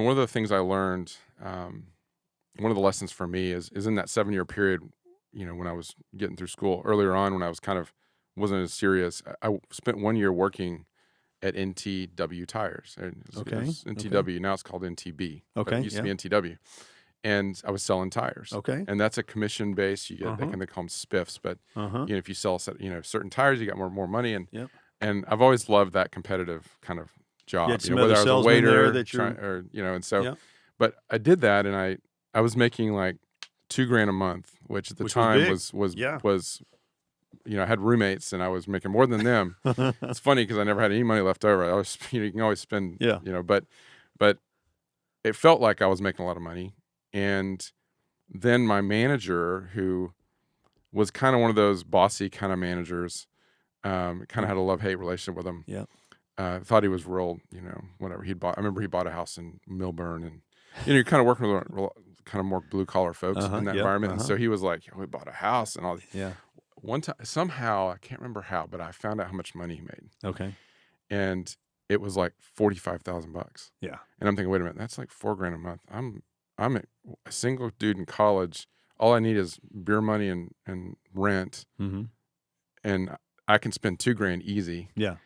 one of the things I learned, one of the lessons for me is in that 7-year period, when I was getting through school earlier on, when I was wasn't as serious. I spent 1 year working at NTW Tires. And it Okay. was NTW. Now it's called NTB. But Okay, it used to be yeah. NTW. And I was selling tires. Okay. And that's a commission base. You get, Uh-huh. they call them spiffs. But, Uh-huh. if you sell, certain tires, you got more money. Yep. And I've always loved that competitive kind of job. You had some Whether other I was a salesmen there waiter, that you're and so, Yep. but I did that, and I was making like $2,000 a month, which at the Which was time big. was Yeah. I had roommates, and I was making more than them. It's funny because I never had any money left over. I was, you can always spend, Yeah. but it felt like I was making a lot of money. And then my manager, who was kind of one of those bossy kind of managers, kind of had a love-hate relationship with him. Yeah. Thought he was real, whatever. I remember he bought a house in Millburn, and you're kind of working with kind of more blue collar folks in that Yep. environment. And so he was like, we bought a house and all. Yeah. One time, somehow, I can't remember how, but I found out how much money he made, Okay. and it was like $45,000. Yeah. And I'm thinking, wait a minute, that's like $4,000 a month. I'm a single dude in college. All I need is beer money and rent, Mm-hmm. and I can spend $2,000 easy. Yeah.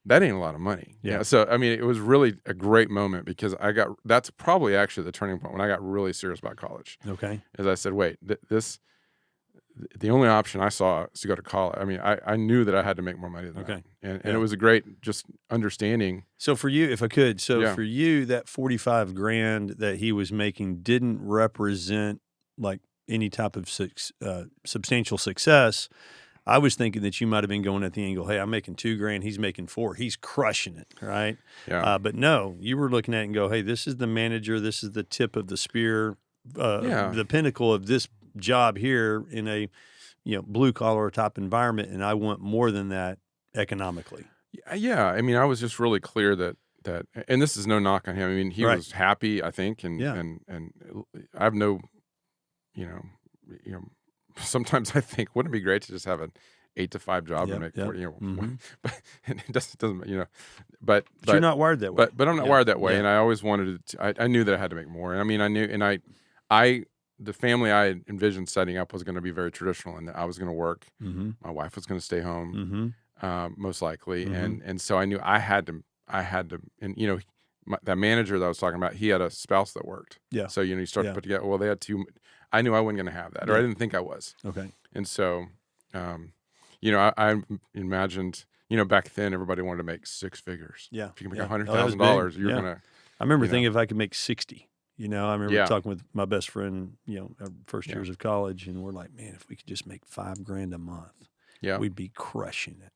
That ain't a lot of money. Yeah. So, I mean, it was really a great moment because that's probably actually the turning point when I got really serious about college. Okay. As I said, wait, the only option I saw is to go to college. I mean, I knew that I had to make more money than that. And it was a great just understanding. So for you, if I could, Yeah. for you, that $45,000 that he was making didn't represent like any type of substantial success. I was thinking that you might have been going at the angle, hey, I'm making $2,000, he's making $4,000, he's crushing it, right? Yeah. But no, you were looking at it and go, hey, this is the manager, this is the tip of the spear, the pinnacle of this job here in a blue collar type environment, and I want more than that economically. Yeah. I mean, I was just really clear that, and this is no knock on him. I mean, he Right. was happy, I think, and I have no, sometimes I think, wouldn't it be great to just have an 8 to 5 job and make 40, Mhm. but it doesn't, But you're not wired that way. But I'm not wired that way, and I always wanted to. I knew that I had to make more. And I mean, I knew, and the family I envisioned setting up was going to be very traditional, and that I was going to work. Mm-hmm. My wife was going to stay home, Mm-hmm. most likely, Mhm. and so I knew I had to, and that manager that I was talking about, he had a spouse that worked. Yeah. So you start to Yeah. put together. Well, they had two. I knew I wasn't going to have that, or I didn't think I was. Okay. And so, I imagined, back then everybody wanted to make 6 figures. Yeah. If you can make Yeah. $100,000, you're Yeah. gonna. I remember you know. thinking if I could make 60. I remember Yeah. talking with my best friend, our first Yeah. years of college, and we're like, man, if we could just make $5,000 a month, Yeah. we'd be crushing it.